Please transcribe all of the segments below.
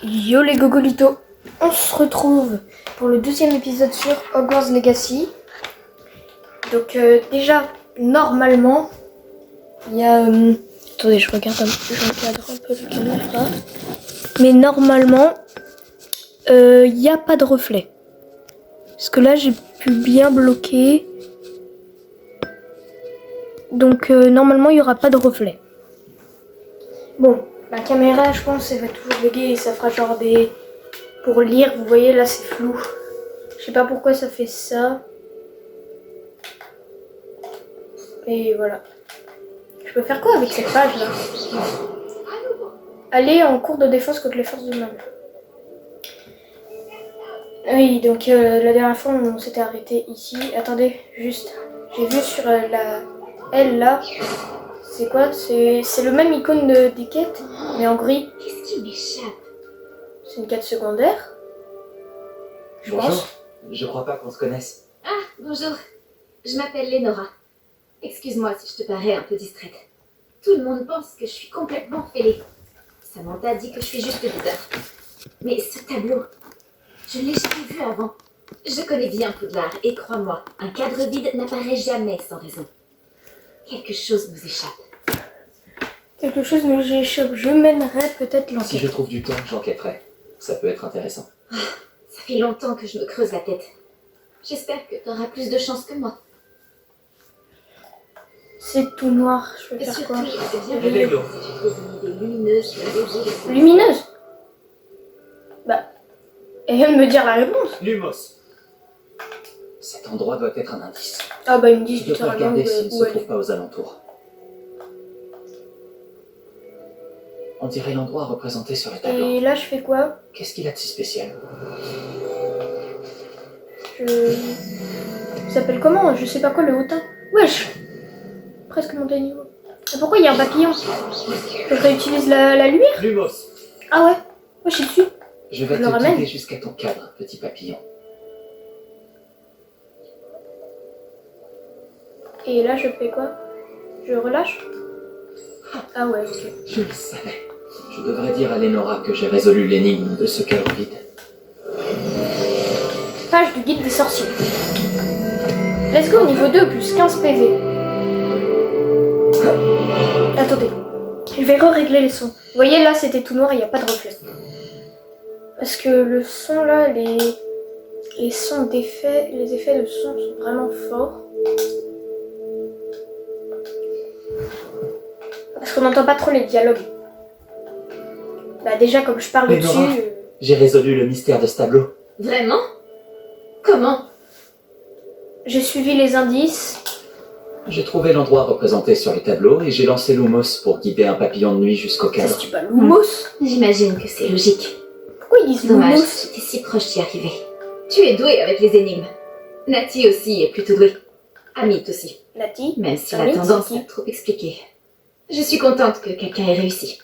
Yo les gogolitos, on se retrouve pour le deuxième épisode sur Hogwarts Legacy. Donc déjà, normalement, il y a... Attendez, je regarde un peu le caméra. Mais normalement, il n'y a pas de reflet. Parce que là, j'ai pu bien bloquer. Donc normalement, il n'y aura pas de reflet. Bon, la caméra, je pense, elle va toujours bugger et ça fera genre des... Pour lire, vous voyez, là, c'est flou. Je sais pas pourquoi ça fait ça. Et voilà. Je peux faire quoi avec cette page là? Aller en cours de défense contre les forces du mal. Oui, donc la dernière fois on s'était arrêté ici. Attendez, juste. J'ai vu sur la L là. C'est quoi? C'est le même icône des quêtes, mais en gris. Qu'est-ce qui m'échappe? C'est une quête secondaire. Je pense. Je crois pas qu'on se connaisse. Ah, bonjour. Je m'appelle Lénora. Excuse-moi si je te parais un peu distraite. Tout le monde pense que je suis complètement fêlée. Samantha dit que je suis juste bizarre. Mais ce tableau, je l'ai jamais vu avant. Je connais bien Poudlard et crois-moi, un cadre vide n'apparaît jamais sans raison. Quelque chose nous échappe. Quelque chose nous échappe. Je mènerai peut-être l'enquête. Si je trouve du temps, j'enquêterai. Ça peut être intéressant. Ça fait longtemps que je me creuse la tête. J'espère que tu auras plus de chance que moi. C'est tout noir. Je peux Et faire surtout, quoi? c'est bien Réveille-le. si tu trouves une idée lumineuse sur la logique. Lumineuse? Bah, elle vient de me dire la réponse. Lumos. Cet endroit doit être un indice. Ah bah, il me dit Je devrais littéralement regarder s'il ne où se elle trouve est. pas aux alentours. On dirait l'endroit représenté sur le tableau. Et là, je fais quoi? Qu'est-ce qu'il a de si spécial? Ça s'appelle comment? Je sais pas quoi, le hautain. Wesh! Presque monté à niveau. Et pourquoi il y a un papillon? Je réutilise la lumière? Lumos. Ah ouais? Moi, je suis dessus. Je vais Je le te ramène. guider jusqu'à ton cadre, petit papillon. Et là, je fais quoi? Je relâche? Ah ouais, ok. Je le savais. Je devrais dire à Lénora que j'ai résolu l'énigme de ce cadre vide. Page du guide des sorciers. Let's go, niveau 2, plus 15 PV. Attendez. Je vais régler les sons. Vous voyez, là, c'était tout noir et il n'y a pas de reflet. Parce que le son, là, les sons d'effets, les effets de son sont vraiment forts. Parce qu'on n'entend pas trop les dialogues. Bah déjà, comme je parle Mais dessus... Nora, j'ai résolu le mystère de ce tableau. Vraiment? Comment? j'ai suivi les indices. J'ai trouvé l'endroit représenté sur le tableau et j'ai lancé Lumos pour guider un papillon de nuit jusqu'au Ça cadre. se dit pas Lumos? J'imagine que c'est logique. Pourquoi ils disent Dommage, Lumos? j'étais si proche d'y arriver. Tu es douée avec les énigmes. Nati aussi est plutôt douée. Amit aussi. Nati? Même si Amit, la tendance c'est qui? à trop expliquer. Je suis contente que quelqu'un ait réussi.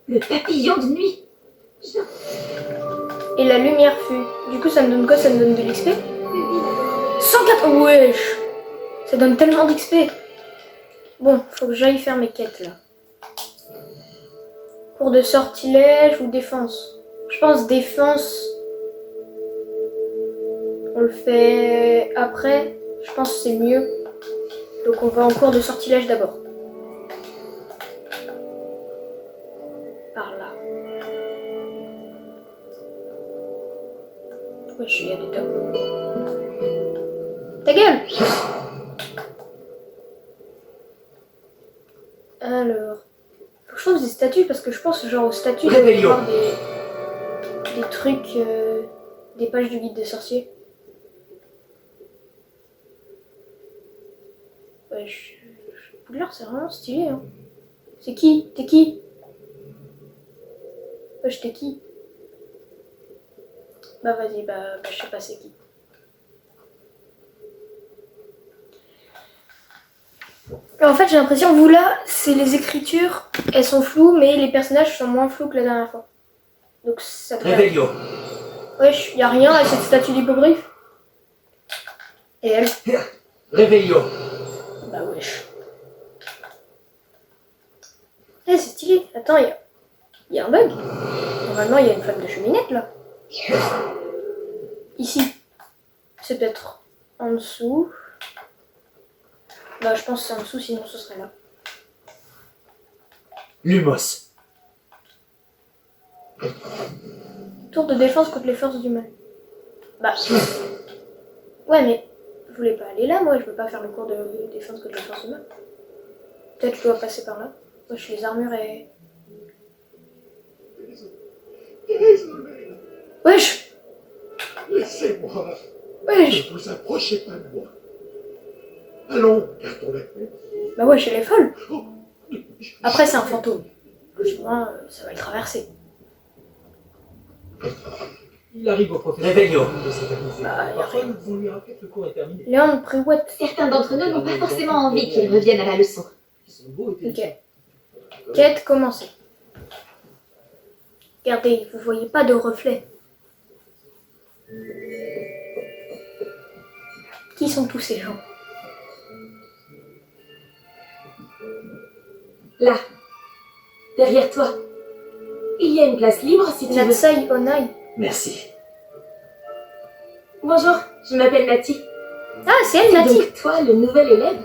Le papillon de nuit. Et la lumière fut. Du coup, ça me donne quoi? Ça me donne de l'XP? 104. Wesh! Ça donne tellement d'XP. Bon, faut que j'aille faire mes quêtes là. Cours de sortilège ou défense? Je pense défense. On le fait après. Je pense que c'est mieux. Donc on va en cours de sortilège d'abord. Par là. Wesh, il y a des tableaux. Ta gueule! Alors, faut que je trouve des statues parce que je pense genre aux statues il doit y Rébellion. avoir des trucs, des pages du guide des sorciers. Ouais, Poudlard c'est vraiment stylé hein. C'est qui? T'es qui? Wesh, t'es qui? Bah vas-y, bah je sais pas c'est qui. En fait, j'ai l'impression, vous là, c'est les écritures, elles sont floues, mais les personnages sont moins flous que la dernière fois. Donc ça devrait... Réveillon. Wesh, y a rien à cette statue d'hippogriffe. Et elle? Réveillon. Bah wesh. Eh, c'est stylé. Attends, Il y a un bug. Normalement, il y a une flamme de cheminette là. Ici. C'est peut-être en dessous. Bah, je pense que c'est en dessous, sinon ce serait là. Lumos. Tour de défense contre les forces du mal. Bah. Ouais, mais vous voulez pas aller là, moi je peux pas faire le cours de défense contre les forces du mal. Peut-être que je dois passer par là. Wesh, les armures et. Wesh! Laissez-moi. Wesh! Ne vous approchez pas de moi. Allons, gardons la paix. Bah wesh, elle est folle! Oh, Après, c'est un fantôme. Moi, ça va le traverser. Il arrive au professeur. Réveillon. De s'éterniser. Bah, y a Parfois, rien. vous lui rappelez que le cours est terminé. Léon, préouette. Certains d'entre nous n'ont pas forcément envie qu'ils reviennent à la leçon. Ils sont beaux et Ok. Quête commencée. Regardez, vous voyez pas de reflet. Qui sont tous ces gens? Là, derrière toi. Il y a une place libre si tu veux. Natsai Onai. Merci. Bonjour, je m'appelle Nati. Ah, c'est elle, C'est Nati. donc toi, le nouvel élève.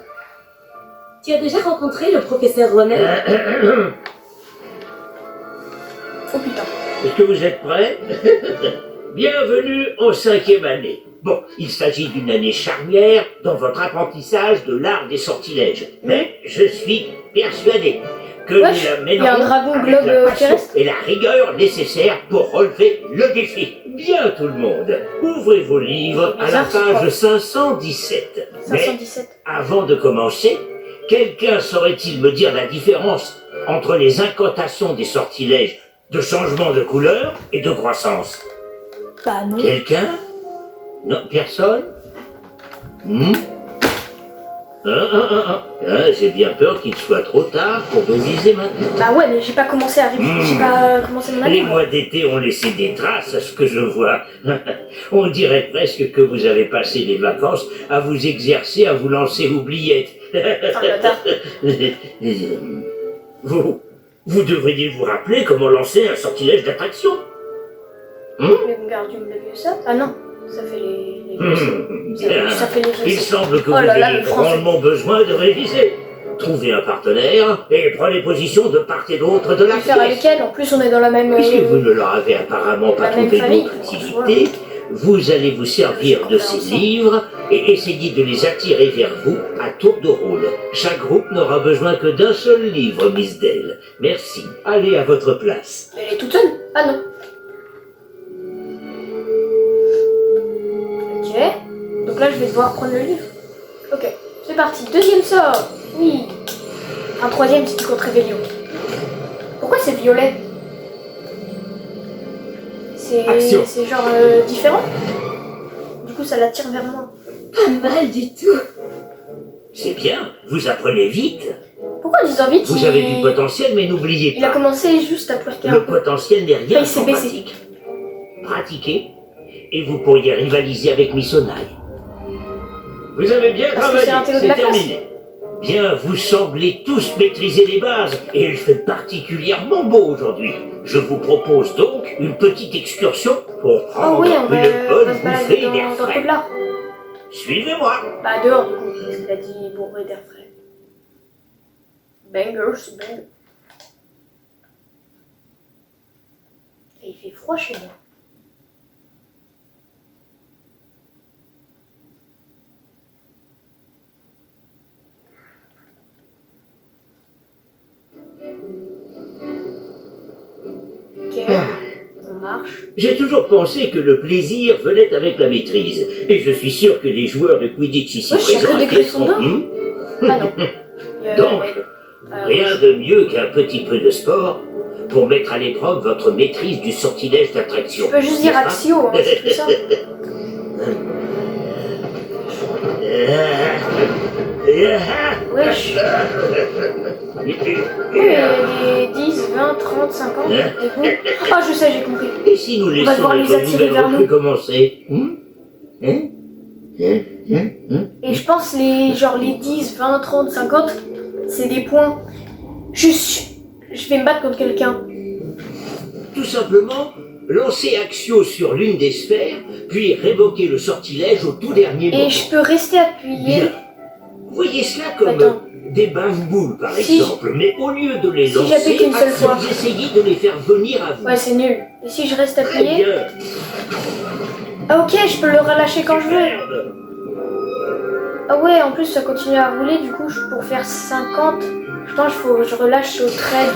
Tu as déjà rencontré le professeur Ronel? Oh putain. Est-ce que vous êtes prêts? Bienvenue en 5e année. Bon, il s'agit d'une année charnière dans votre apprentissage de l'art des sortilèges. Mais je suis persuadé que Wesh, nous la il y a un mènerons dragon avec globe la passion terrestre. et la rigueur nécessaires pour relever le défi. Bien tout le monde, ouvrez vos livres à la page 517. Mais 517. avant de commencer, quelqu'un saurait-il me dire la différence entre les incantations des sortilèges de changement de couleur et de croissance? Bah non. Quelqu'un? Non, personne? J'ai bien peur qu'il soit trop tard pour réviser maintenant. Bah ouais, mais j'ai pas commencé à J'ai pas commencé mon Les année. mois d'été ont laissé des traces à ce que je vois. On dirait presque que vous avez passé les vacances à vous exercer, à vous lancer oubliettes. Enfin, le bâtard. Vous devriez vous rappeler comment lancer un sortilège d'attraction. Mais vous gardez le vieux ça? Ah non, ça fait les vieux. Ça fait les vieux. Il semble que Oh vous là là, ayez le français. grandement besoin de réviser. Trouvez un partenaire et prenez position de part et d'autre de la Je vais faire avec pièce. elle, en plus on est dans la même. Puisque vous ne leur avez apparemment pas la même trouvé famille, d'autre François. activité, vous allez vous servir de ces livres et essayer de les attirer vers vous à tour de rôle. Chaque groupe n'aura besoin que d'un seul livre, Miss Dale. Merci. Allez à votre place. Elle est toute seule? Ah non. Ok. Donc là je vais devoir prendre le livre. Ok. C'est parti. Deuxième sort. Oui. Un troisième si tu comptes Rébellion. Pourquoi c'est violet? Action. C'est genre différent? Du coup ça l'attire vers moi. Pas mal du tout. C'est bien, vous apprenez vite. Pourquoi en disant vite Vous avez du potentiel, mais n'oubliez Il a pas, commencé juste à twerker un le peu. potentiel n'est rien Il s'est sans baissé. pratique. Pratiquez, et vous pourriez rivaliser avec Miss Onai. Vous avez bien Parce que c'est travaillé, un télo de c'est la classe. terminé. Bien, vous semblez tous maîtriser les bases, et il fait particulièrement beau aujourd'hui. Je vous propose donc une petite excursion pour Oh prendre oui, on va une bonne se balader bouffée d'air dans frais. Poudlard. Suivez-moi. Bah dehors du coup, parce qu'il a dit bourré d'air frais. Banger, c'est banger. Et il fait froid chez moi. Ok, on marche. J'ai toujours pensé que le plaisir venait avec la maîtrise, et je suis sûr que les joueurs de Quidditch ici Ouais, je sais présents que des attesteront. Gryffondors. Ah non. Donc, rien de mieux qu'un petit peu de sport pour mettre à l'épreuve votre maîtrise du sortilège d'attraction. Tu peux juste dire n'est-ce pas? Axio, hein, c'est plus simple. Wesh. Oui, les 10, 20, 30, 50, des bons. Ah, je sais, j'ai compris. Et si nous va laissons devoir les notre attirer nouvelle vers recrue nous. commencer Et je pense les 10, 20, 30, 50, c'est des points. Je vais me battre contre quelqu'un. simplement lancer Axio sur l'une des sphères, puis révoquer le sortilège au tout dernier moment. Et je peux rester appuyé. Bien. Voyez cela comme Attends. des bains-boules, par Si exemple, mais au lieu de les si lancer, j'appuie qu'une seule fois. vous essayez de les faire venir à vous. Ouais, c'est nul. Et si je reste Très appuyé? bien. Ah ok, je peux le relâcher quand je veux. Superbe. Ah ouais, en plus ça continue à rouler, du coup pour faire 50, je pense que je relâche au trait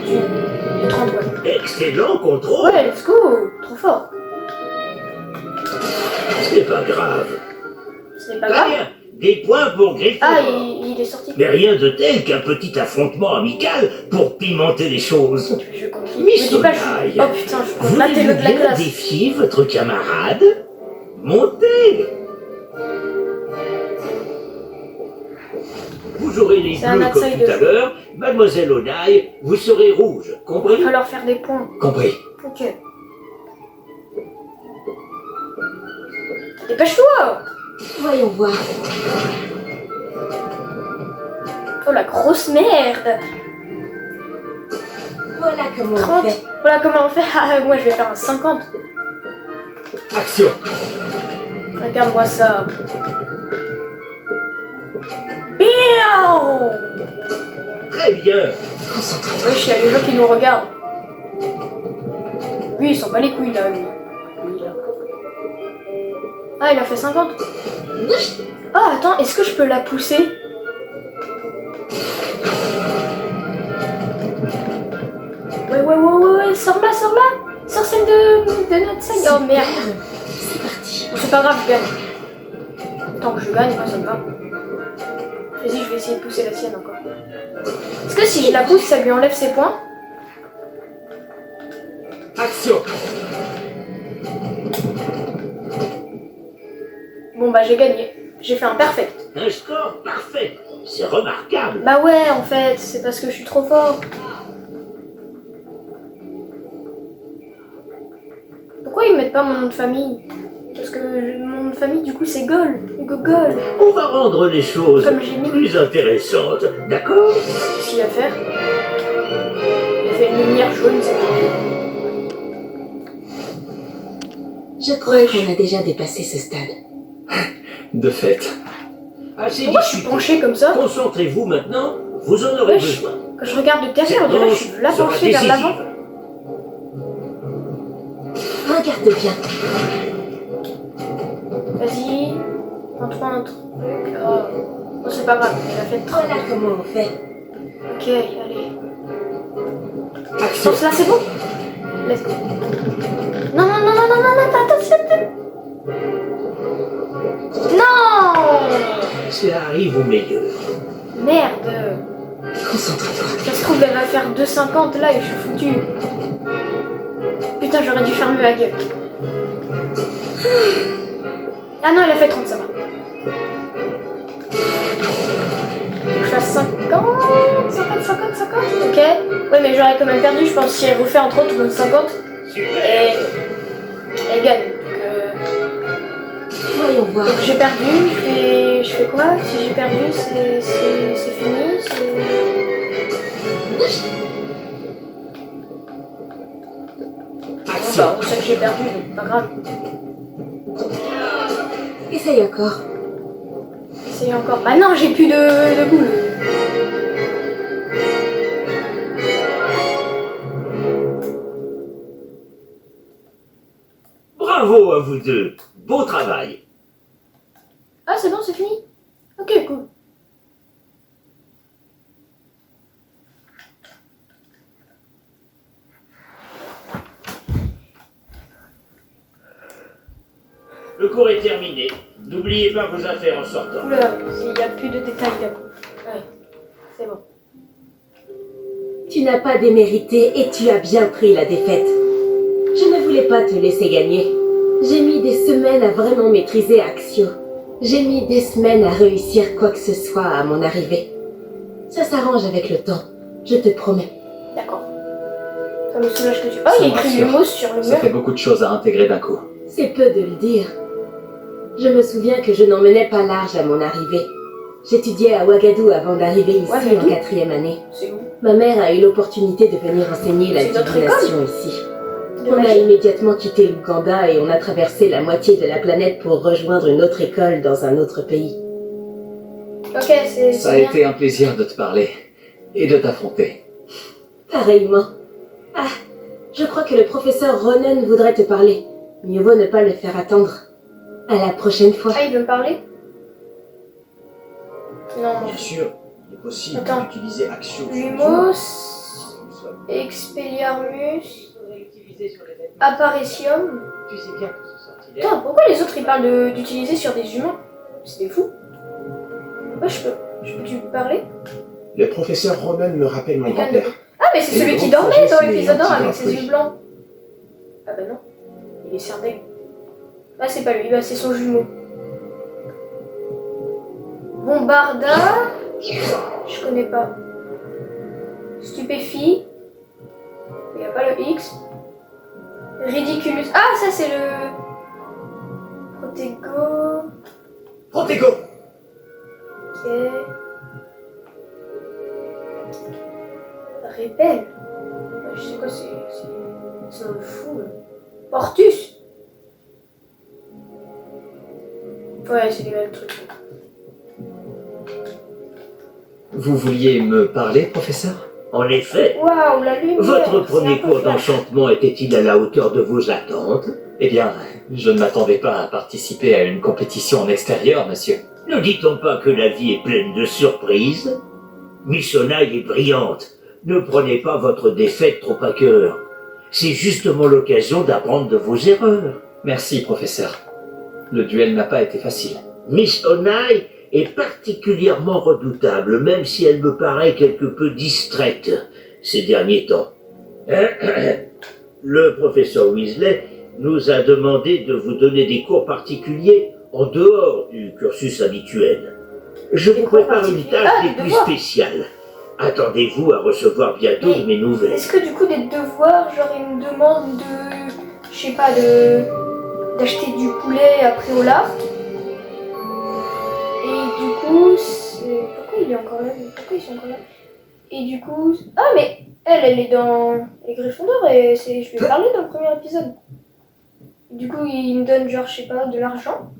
du 30, ouais. Excellent contrôle. Ouais, let's go, trop fort. C'est pas grave. Ce n'est pas Très grave. bien. Des points pour Gryffondor. Ah, il est sorti. Mais rien de tel qu'un petit affrontement amical pour pimenter les choses. Je continue. Miss Me dis pas, Onaille, oh putain, je peux mater voulez-vous le de la bien classe. défier votre camarade? Montez. Vous jouerez les C'est un bleus comme outsider. tout à l'heure. Mademoiselle Onaille, vous serez rouge. Il Compris? va falloir faire des points. Compris. Ok. Dépêche-toi. Voyons voir. Oh la grosse merde. Voilà comment on 30. fait. Voilà comment on fait. Ah, moi je vais faire un 50. Action. Regarde-moi ça. Biao. Très bien. Wesh, il y a les gens qui nous regardent. Lui, il s'en bat les couilles là, lui. Lui, là. Ah, il a fait 50. Ah, attends, est-ce que je peux la pousser? Ouais, sors là. Sors celle de notre salle. Oh merde. C'est parti. Bon, c'est pas grave, je gagne. Tant que je gagne, moi ça me va. Vas-y, je vais essayer de pousser la sienne encore. Est-ce que si je la pousse, ça lui enlève ses points? Action. Bon bah j'ai gagné. J'ai fait un perfect. Un score parfait. C'est remarquable. Bah ouais, en fait, c'est parce que je suis trop fort. Pourquoi ils mettent pas mon nom de famille? Parce que mon nom de famille, du coup, c'est Gol. Gogol. On va rendre les choses Comme j'ai mis. plus intéressantes. D'accord? Qu'est-ce qu'il va faire? Il a fait une lumière jaune, c'est Je crois qu'on a déjà dépassé ce stade. De fait. Assez Pourquoi je suis discuté. penché comme ça? Concentrez-vous maintenant. Vous en aurez Wesh. besoin. Quand je regarde de derrière, on Cette dirait que je manche suis là sera penché vers décisive. l'avant. Regarde bien. Vas-y. Entre un truc. Oh. Bon, c'est pas grave, il a fait 30. Voilà comment on fait. Ok, allez. Action. Pense là, c'est bon? Let's go. Non, attention. Non! Cela arrive au meilleur. Merde. Concentre-toi. Ça se trouve, elle va faire 2,50 là et je suis foutu. Putain, j'aurais dû fermer ma gueule. Ah non, elle a fait 30, ça va. Je fasse 50, ok. Ouais, mais j'aurais quand même perdu, je pense, si elle refait entre autres 50. Et elle gagne. Voyons voir. Donc j'ai perdu, je fais quoi? Si j'ai perdu, c'est fini, Bon, bah, on sait que j'ai perdu, donc pas grave. Essaye encore. Essayez encore. Bah non, j'ai plus de boules. Bravo à vous deux. Beau travail. Ah, c'est bon, c'est fini? Ok, cool. Le cours est terminé. N'oubliez pas vos affaires en sortant. Oula, il n'y a plus de détails d'un coup. Ouais, c'est bon. Tu n'as pas démérité et tu as bien pris la défaite. Je ne voulais pas te laisser gagner. J'ai mis des semaines à vraiment maîtriser Axio. J'ai mis des semaines à réussir quoi que ce soit à mon arrivée. Ça s'arrange avec le temps, je te promets. D'accord. Ça me soulage que tu... Oh, il y a Ça me écrit rassure. Lumos sur le Ça mur. fait beaucoup de choses à intégrer d'un coup. C'est peu de le dire. Je me souviens que je n'en menais pas large à mon arrivée. J'étudiais à Ouagadougou avant d'arriver ici Ouagadougou en 4e année. C'est où? Ma mère a eu l'opportunité de venir enseigner la C'est notre divination ici. De On a magie. immédiatement quitté l'Ouganda et on a traversé la moitié de la planète pour rejoindre une autre école dans un autre pays. Ok, c'est Ça a bien. été un plaisir de te parler et de t'affronter. Pareillement. Ah, je crois que le professeur Ronan voudrait te parler. Mieux vaut ne pas le faire attendre. À la prochaine fois. Ah, il veut me parler? Non, Bien sûr, il est possible Attends. d'utiliser Axio. Lumos, Expelliarmus, Apparitium. Tu sais bien que ce sortilège... Attends, pourquoi les autres ils parlent d'utiliser sur des humains? C'était fou. Ouais, je peux-tu parler? Le professeur Ronan me rappelle mon grand-père. Ah, mais c'est Et celui le qui grand dormait dans sagesse l'épisode 1 et avec l'anti-blanc, ses oui. yeux blancs. Ah bah non, il est cerné. Ah, c'est pas lui, bah c'est son jumeau. Bombarda, je connais pas. Stupéfie, il n'y a pas le X. Ridiculus, ah ça c'est le... Protego, Protego! ok. Répel, ouais, je sais quoi, c'est un fou. Là. Portus, ouais c'est les mêmes trucs. Vous vouliez me parler, professeur? En effet, Waouh, la lumière. votre c'est un premier peu cours flash. d'enchantement était-il à la hauteur de vos attentes? Eh bien, je ne m'attendais pas à participer à une compétition en extérieur, monsieur. Ne dit-on pas que la vie est pleine de surprises? Miss Onai est brillante. Ne prenez pas votre défaite trop à cœur. C'est justement l'occasion d'apprendre de vos erreurs. Merci, professeur. Le duel n'a pas été facile. Miss Onai est particulièrement redoutable, même si elle me paraît quelque peu distraite ces derniers temps. Le professeur Weasley nous a demandé de vous donner des cours particuliers en dehors du cursus habituel. Je Des vous cours prépare une particuliers. tâche Ah, des des plus devoirs. spéciales. Attendez-vous à recevoir bientôt Mais de mes nouvelles. Est-ce que du coup des devoirs, genre ils me demandent de, je sais pas, d'acheter du poulet après au lard. Et du coup, pourquoi il est encore là? Pourquoi ils sont encore là? Et du coup, ah mais elle est dans les Gryffondor et je lui ai parlé dans le premier épisode. Du coup, il me donne genre, je sais pas, de l'argent.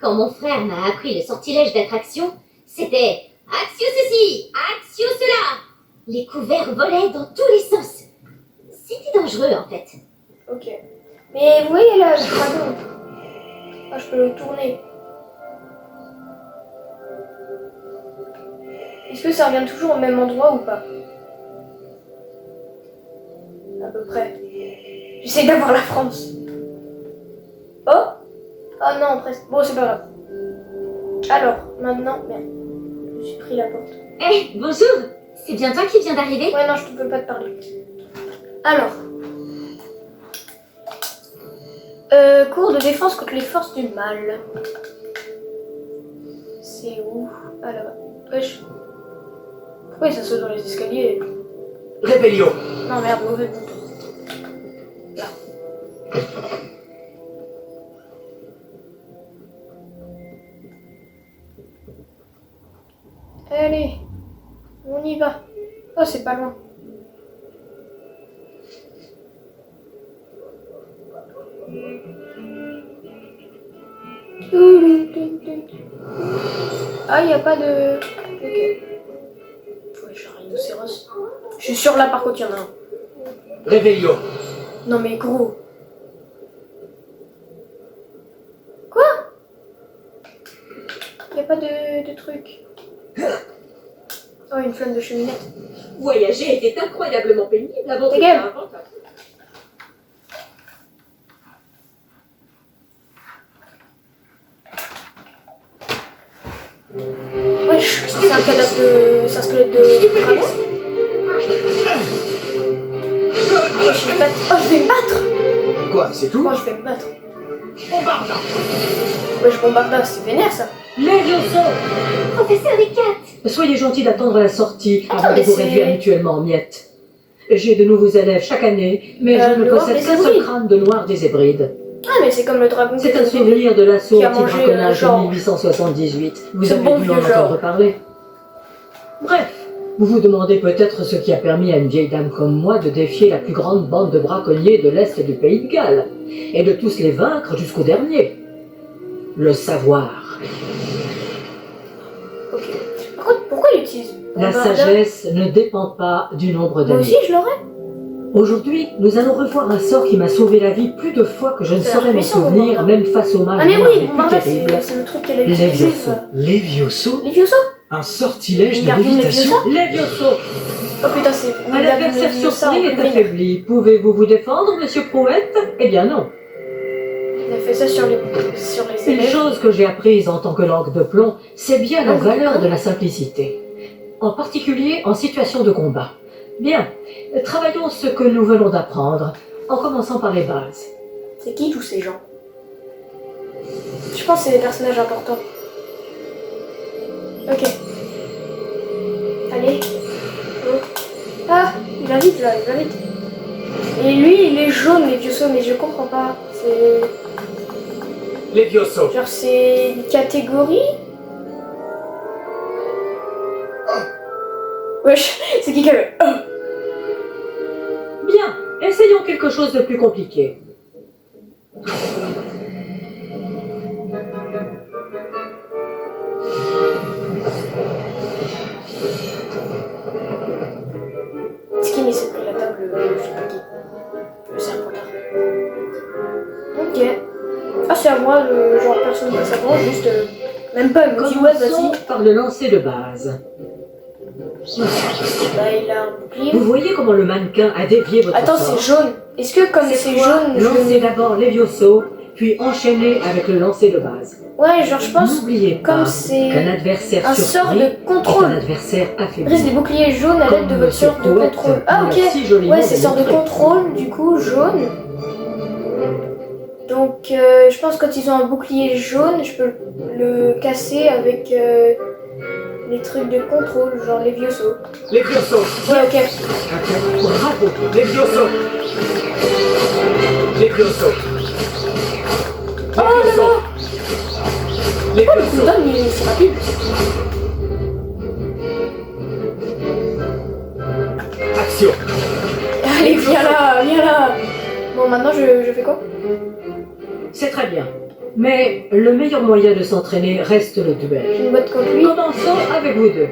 Quand mon frère m'a appris le sortilège d'attraction, c'était Axio ceci, Axio cela. Les couverts volaient dans tous les sens. C'était dangereux en fait. Ok. Mais vous voyez là, le dragon. Ah, je peux le tourner. Est-ce que ça revient toujours au même endroit ou pas? À peu près. J'essaie d'avoir la France. Oh? Ah non, presque. Bon, c'est pas grave. Alors, maintenant... Merde. Je me suis pris la porte. Eh, bonjour. C'est bien toi qui viens d'arriver? Ouais, non, je ne peux pas te parler. Alors. Cours de défense contre les forces du mal. C'est où? Ah là-bas. Wesh. Pourquoi il s'assoit dans les escaliers? Rébellion! Non, merde, mauvais bouton. Là. Allez, on y va. Oh, c'est pas loin. Ah, il a pas de... Ok. Ouais, j'ai un rhinocéros. Je suis sûr là par contre il y en a un. Rébellion! Non mais gros. Quoi? Il a pas de truc. Oh, une flamme de cheminette. Voyager était incroyablement pénible avant Ta gueule. Wesh, c'est un cadavre de... C'est un squelette de dragon. Oh, je vais me battre. Oh, je vais me battre. Quoi, c'est tout? Moi, je vais me battre. Wesh, Bombarda, c'est vénère ça. Levioso! Professeur des 4. Soyez gentil d'attendre la sortie Attends, avant de mais vous c'est- réduire mutuellement en miettes. J'ai de nouveaux élèves chaque année, mais je ne Noir possède des qu'un seul Hébrides. crâne de noir des Hébrides. Ah, mais c'est comme le dragon. C'est qui un est souvenir de l'assaut Qui a mangé, anti-braconnage genre, de 1878. Vous ce avez bon dû en vieux genre. entendre parler. Bref, Vous vous demandez peut-être ce qui a permis à une vieille dame comme moi de défier la plus grande bande de braconniers de l'Est du pays de Galles, et de tous les vaincre jusqu'au dernier. Le savoir. Ok. Par contre, pourquoi il utilise La Bombarda? sagesse ne dépend pas du nombre Moi d'années. aussi, je l'aurais. Aujourd'hui, nous allons revoir un sort qui m'a sauvé la vie plus de fois que je ne C'est saurais m'en puissant, souvenir, Bombarda. même face aux mages Ah, mais noirs oui, les Bombarda, plus terribles. c'est le truc qu'elle a Les utilisé. Levioso. ça. Levioso Levioso? Un sortilège Une de gardien lévitation Leviosa? Levioso. Oh putain, c'est. Un adversaire sur ça, 100 est affaibli. Pouvez-vous vous défendre, monsieur Prouette? Eh bien non. Il a fait ça sur les Une élèves. chose que j'ai apprise en tant que langue de plomb, c'est bien la Langue de valeur plomb. de la simplicité. En particulier en situation de combat. Bien, travaillons ce que nous venons d'apprendre, en commençant par les bases. C'est qui tous ces gens? Je pense que c'est des personnages importants. Ok. Allez. Oh. Ah, il va vite là, il va vite. Et lui, il est jaune, les Levioso, mais je comprends pas. C'est. Levioso. Genre, c'est une catégorie? Wesh, c'est qui avait. Oh. Bien, essayons quelque chose de plus compliqué. Skinny s'est pris la table, je sais pas qui. Le serpentard. Ok. Ah, c'est à moi, genre personne ne s'avance, juste. Même pas, elle me dit ouais, Commençons vas-y. par le lancer de base. Bah, il a un bouclier. Vous voyez comment le mannequin a dévié votre Attends, sort? c'est jaune. Est-ce que comme c'est Cette fois, jaune, je lancez d'abord Levioso, puis enchaînez avec le lancer de base. Ouais, genre je pense N'oubliez pas comme c'est qu'un adversaire un sort surpris de est un contrôle. adversaire Brise affaibli. des boucliers jaunes à l'aide de Comme votre sort de Poète contrôle. Ah nous ok. l'a si joliment Ouais, c'est sort de démontré. contrôle, du coup jaune. Donc je pense que quand ils ont un bouclier jaune, je peux le casser avec les trucs de contrôle, genre les Levioso. Levioso. Ouais, ok. Bravo. Levioso. Levioso. Oh là là. Oh, le Levioso. cooldown, il est si rapide. Action. Allez, viens là, viens là. Bon, maintenant je fais quoi? C'est très bien. Mais le meilleur moyen de s'entraîner reste le duel. Je me botte contre lui. Commençons avec vous deux.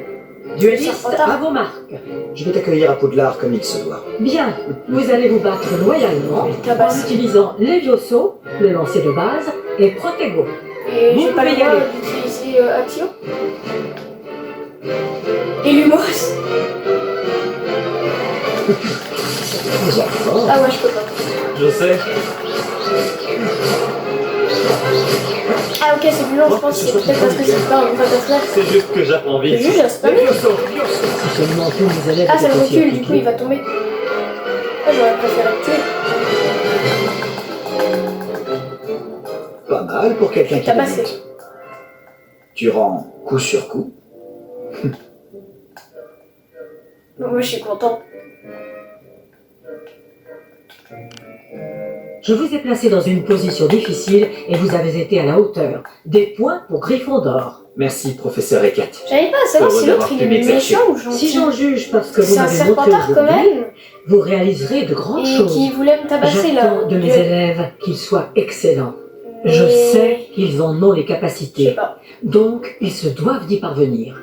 Duellistes, Serpentard. à vos marques. Je vais t'accueillir à Poudlard comme il se doit. Bien, vous allez vous battre loyalement en Tabasse. utilisant Levioso, le lancer de base, et Protego. Et Vous j'ai pas le pouvez y droit aller. d'utiliser Action. Et l'humour. Ah ouais, je peux pas. Je sais. Ah ok, c'est plus long, je pense que c'est peut-être parce que c'est pas un vrai personnage. C'est juste que j'apprends C'est vite. juste, j'ai spammé. Levioso. Levioso. Si seulement tous mes élèves Ah, ça le étaient aussi recule, du coup il appliqués. va tomber. Ah, j'aurais préféré le tuer. Pas mal pour quelqu'un qui Tabassé. débute. Tu rends coup sur coup. Moi je suis content. Je vous ai placé dans une position difficile et vous avez été à la hauteur. Des points pour Gryffondor. Merci, professeur Ekat. J'avais pas à savoir Heureux si l'autre d'avoir il pu est m'exercer. méchant ou gentil. Si j'en juge parce que vous C'est un m'avez montré serpentard quand aujourd'hui, même. vous réaliserez de grandes Et choses. qui voulait me tabasser là. J'attends de mes élèves qu'ils soient excellents. Je Mais- sais qu'ils en ont les Je sais capacités. pas. Donc, ils se doivent d'y parvenir.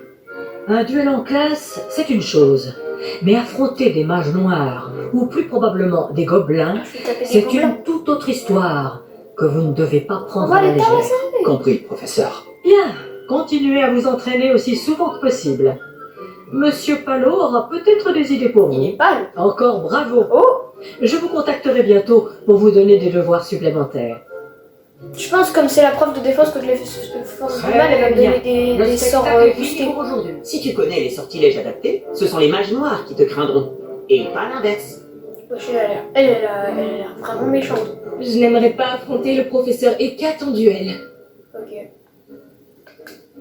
Un duel en classe, c'est une chose. Mais affronter des mages noirs, ou plus probablement des gobelins, Je vais taper des c'est gobelins. une toute autre histoire que vous ne devez pas On prendre va à la les légère. tabasser. Compris, professeur. Bien, continuez à vous entraîner aussi souvent que possible. Monsieur Palot aura peut-être des idées pour Il vous. est pâle. Encore bravo. Oh, Je vous contacterai bientôt pour vous donner des devoirs supplémentaires. je pense comme c'est la prof de défense que les forces de Très mal, elle va me donner bien. des sorts spectacle est fini boostés. pour aujourd'hui. Si tu connais les sortilèges adaptés, ce sont les mages noirs qui te craindront, et pas l'inverse. Wesh, elle a l'air vraiment méchante. Je n'aimerais pas affronter le professeur Ekat en duel. Ok.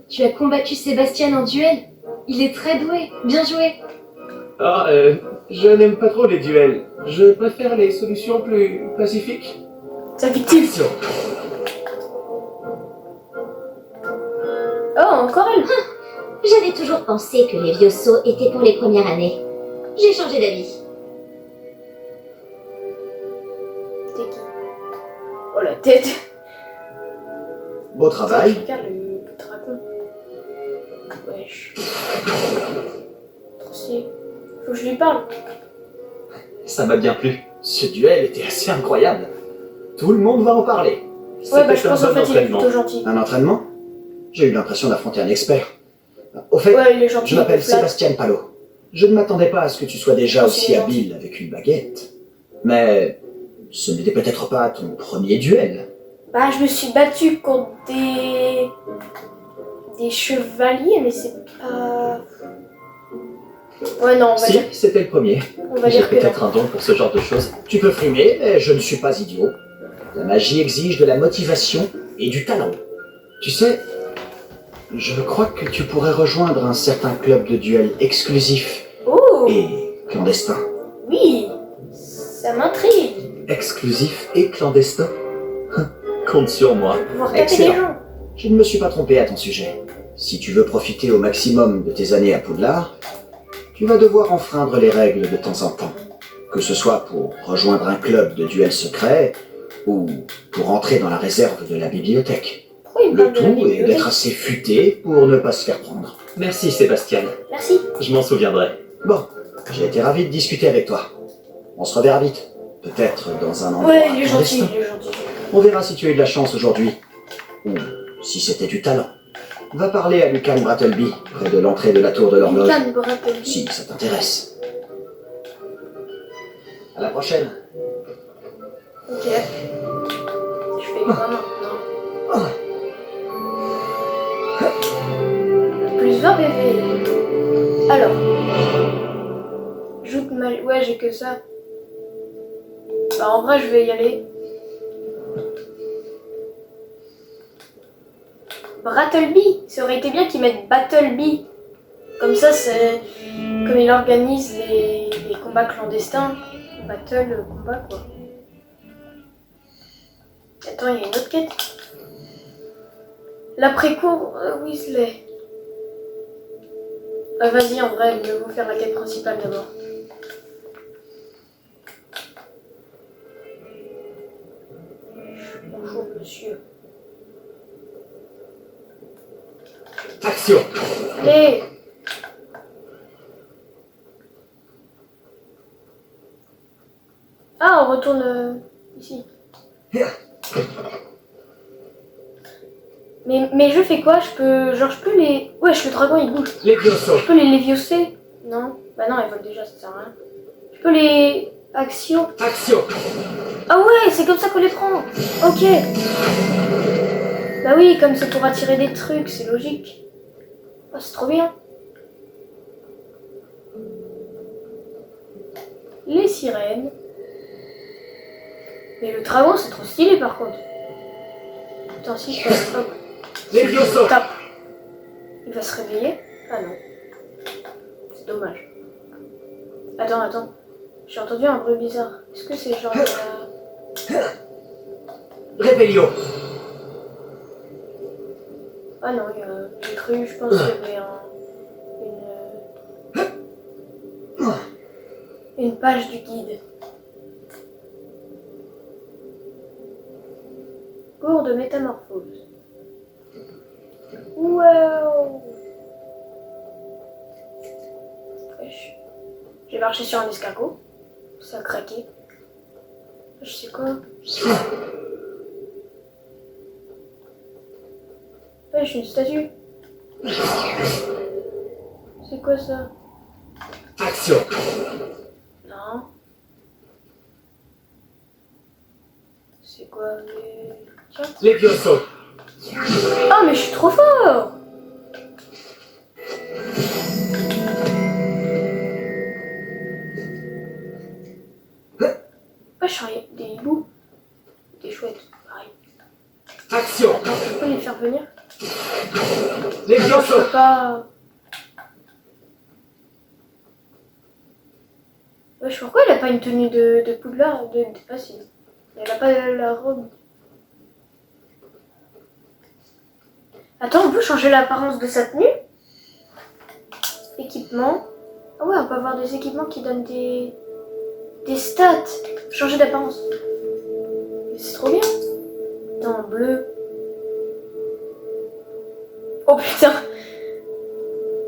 Tu as combattu Sébastien en duel. Il est très doué. Bien joué. Ah, je n'aime pas trop les duels. Je préfère les solutions plus pacifiques. Sa victime. Action. Oh, encore elle. J'avais toujours pensé que les Levioso étaient pour les premières années. J'ai changé d'avis. T'es qui? Oh la tête. Beau travail. Regarde le dragon. Wesh. Trop stylé. Faut que je lui parle. Ça m'a bien plu. Ce duel était assez incroyable. Tout le monde va en parler. Ouais, bah je C'était pense un en bon fait il est entraînement. plutôt gentil. Un entraînement? J'ai eu l'impression d'affronter un expert. Au fait, Ouais, il est gentil. je m'appelle il est flat. Sébastien Palo. Je ne m'attendais pas à ce que tu sois déjà Oh, aussi c'est gentil. habile avec une baguette. Mais ce n'était peut-être pas ton premier duel. Bah, je me suis battue contre des chevaliers, mais c'est pas. Ouais, non, on va Si, dire, c'était le premier. on va J'ai dire que non. peut-être un don pour ce genre de choses. Tu peux frimer, mais je ne suis pas idiot. La magie exige de la motivation et du talent. Tu sais, je crois que tu pourrais rejoindre un certain club de duel exclusif Oh, et clandestin. oui, ça m'intrigue. Exclusif et clandestin. Compte sur moi. Pouvoir taper Excellent. des gens. Je ne me suis pas trompé à ton sujet. Si tu veux profiter au maximum de tes années à Poudlard, tu vas devoir enfreindre les règles de temps en temps. Que ce soit pour rejoindre un club de duel secret ou pour entrer dans la réserve de la bibliothèque. Pourquoi il me Le parle de la tout est bibliothèque? d'être assez futé pour ne pas se faire prendre. Merci Sébastien. Merci. Je m'en souviendrai. Bon, j'ai été ravi de discuter avec toi. On se reverra vite. Peut-être dans un endroit Ouais, il est gentil, clandestin. il est gentil. On verra si tu as eu de la chance aujourd'hui. Ou si c'était du talent. Va parler à Lucan Brattleby, près de l'entrée de la tour de l'horloge. Lucas Brattleby. Si ça t'intéresse. À la prochaine. Ok. Je fais quoi maintenant? Plus 20 PV. Alors. Joute mal. Ouais, j'ai que ça. Bah, en vrai, je vais y aller. Brattleby. Ça aurait été bien qu'ils mettent Battleby. Comme ça, c'est. Comme il organise les combats clandestins. Battle, combat, quoi. Attends, il y a une autre quête. L'après-cour Weasley. Vas-y, en vrai, mieux vaut faire la quête principale d'abord. Bonjour, monsieur. Action! Allez! Ah, on retourne ici. Mais je fais quoi? Je peux les... Wesh, le dragon il bouge. Levioso! Je peux les léviosser? Non? Bah non, elles volent déjà, ça sert à rien. Je peux les... Action? Action! Ah ouais, c'est comme ça qu'on les prend. Ok. Bah oui, comme c'est pour attirer des trucs, c'est logique. Ah, c'est trop bien. Les sirènes. Mais le dragon, c'est trop stylé par contre. Attends, si je fais... Hop. Levioso! Tape. Il va se réveiller? Ah non. C'est dommage. Attends. J'ai entendu un bruit bizarre. Est-ce que c'est genre... Rébellion! Ah non, j'ai cru, je pense qu'il y avait une page du guide. Cours de métamorphose. Wow! Wesh. J'ai marché sur un escargot. Ça a craqué. Je sais quoi. Ouais, je suis une statue. C'est quoi ça? Action! Non. C'est quoi Tiens. Levioso! Ah, mais je suis trop fort! Ouais, je suis des hiboux. Des chouettes, pareil. Action! Attends, je peux les faire venir? Non, je Levioso! peux pas. Wesh, pourquoi elle a pas une tenue de Poudlard? Ah si. Elle a pas la robe. Attends, on peut changer l'apparence de sa tenue? Équipement. Ah ouais, on peut avoir des équipements qui donnent des stats. Changer d'apparence. C'est trop bien. Attends, bleu. Oh putain.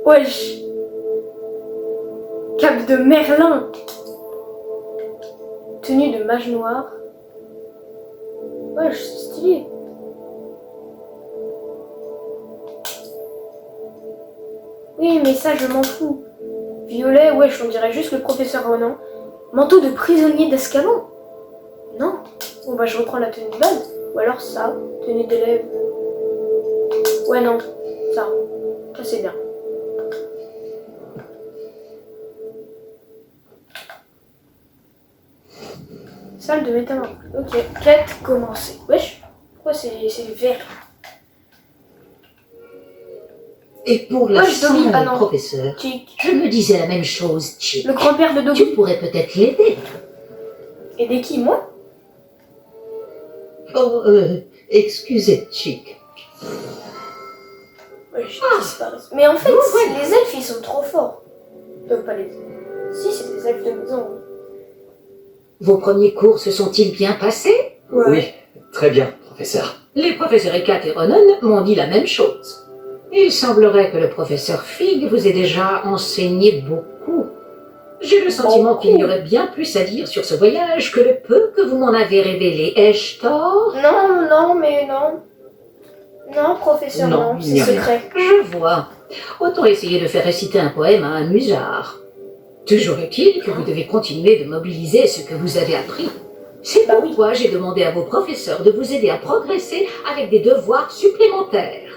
Wesh. Cape de Merlin. Tenue de mage noir. Wesh, c'est stylé. Oui, mais ça, je m'en fous. Violet, wesh, on dirait juste le professeur Ronan. Manteau de prisonnier d'Azkaban. Non. Bon bah je reprends la tenue de base. Ou alors ça, tenue d'élève. Ouais non, ça. Ça c'est bien. Salle de métamorphose. Ok, quête commencée. Wesh, pourquoi c'est vert? Et pour la Ouais, fin, Dobby, ah non. professeur, Chick. je me disais la même chose, Chick. Le grand-père de Tu Dobby. pourrais peut-être l'aider. Aider qui, moi? Oh, excusez, Chick. Ouais, je disparais. Mais en fait, les elfes, ils sont trop forts. Ils peuvent pas les... Si, c'est des elfes de maison. Vos premiers cours se sont-ils bien passés? Ouais. Oui, très bien, professeur. Les professeurs Ekat et Ronan m'ont dit la même chose. Il semblerait que le professeur Fig vous ait déjà enseigné beaucoup. J'ai le sentiment qu'il y aurait bien plus à dire sur ce voyage que le peu que vous m'en avez révélé. Ai-je tort? Non, mais non. Non, professeur, Non, non, il n'y c'est a rien. secret. Je vois. Autant essayer de faire réciter un poème à un musard. Toujours est-il que vous devez continuer de mobiliser ce que vous avez appris. C'est pourquoi j'ai demandé à vos professeurs de vous aider à progresser avec des devoirs supplémentaires.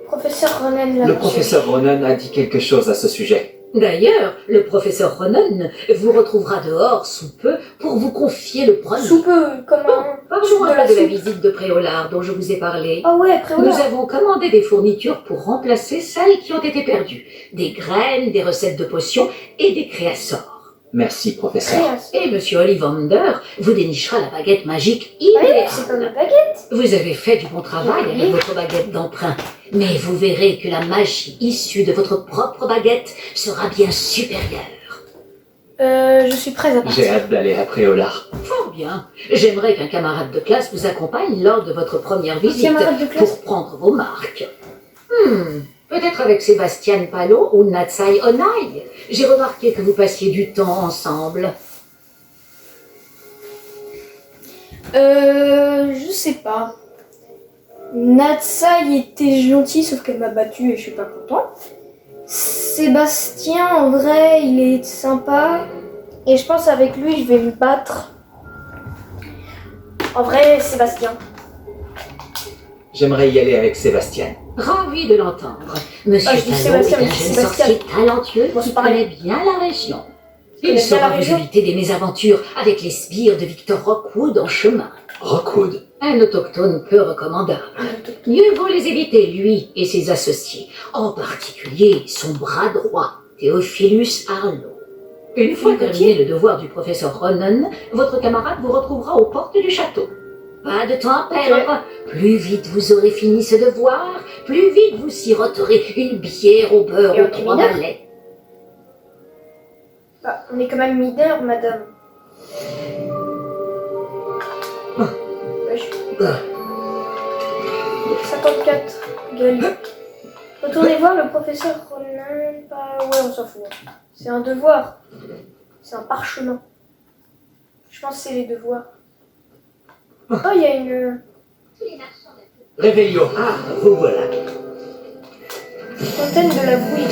Professeur Ronan l'a Le professeur Ronan a dit quelque chose à ce sujet. D'ailleurs, le professeur Ronan vous retrouvera dehors sous peu pour vous confier le premier. Sous peu, comme un... Parlons de un la peu de la soupe. visite de Préolard dont je vous ai parlé. Ah ouais, après Nous voilà. avons commandé des fournitures pour remplacer celles qui ont été perdues. Des graines, des recettes de potions et des créassors. Merci, professeur. Création. Et Monsieur Ollivander vous dénichera la baguette magique Ah oui, idéale. c'est comme une baguette. Vous avez fait du bon travail Oui. avec votre baguette d'emprunt. Mais vous verrez que la magie issue de votre propre baguette sera bien supérieure. Je suis prête à partir. J'ai hâte d'aller à Préolard. Fort bien. J'aimerais qu'un camarade de classe vous accompagne lors de votre première visite Camarade de classe. pour prendre vos marques. Peut-être avec Sébastien Palo ou Natsai Onai. J'ai remarqué que vous passiez du temps ensemble. Je sais pas. Natsai était gentille, sauf qu'elle m'a battu et je suis pas content. Sébastien, en vrai, il est sympa. Et je pense avec lui, je vais me battre. En vrai, Sébastien. J'aimerais y aller avec Sébastien. Ravi de l'entendre. Monsieur je dis Talon Sébastien, est un mais jeune Sébastien. sorcier talentueux Bon, c'est qui pareil. connaît bien la région. connais Il bien saura la vous région. éviter des mésaventures avec les sbires de Victor Rockwood en chemin. Rockwood. Un autochtone peu recommandable. Mieux vaut les éviter, lui et ses associés. En particulier son bras droit, Theophilus Arlo. Une fois terminé le devoir du professeur Ronan, votre camarade vous retrouvera aux portes du château. Pas de temps à perdre. Plus vite vous aurez fini ce devoir, plus vite vous siroterez une bière au beurre Et on aux est 3 mineur balais. Bah, on est quand même mineurs, madame. Ouais, je... 54. Gueule. Retournez voir le professeur Ronan. Bah, ouais, on s'en fout. C'est un devoir. C'est un parchemin. Je pense que c'est les devoirs. Oh, il y a une Réveillon. Ah, vous voilà. fontaine de la bouille.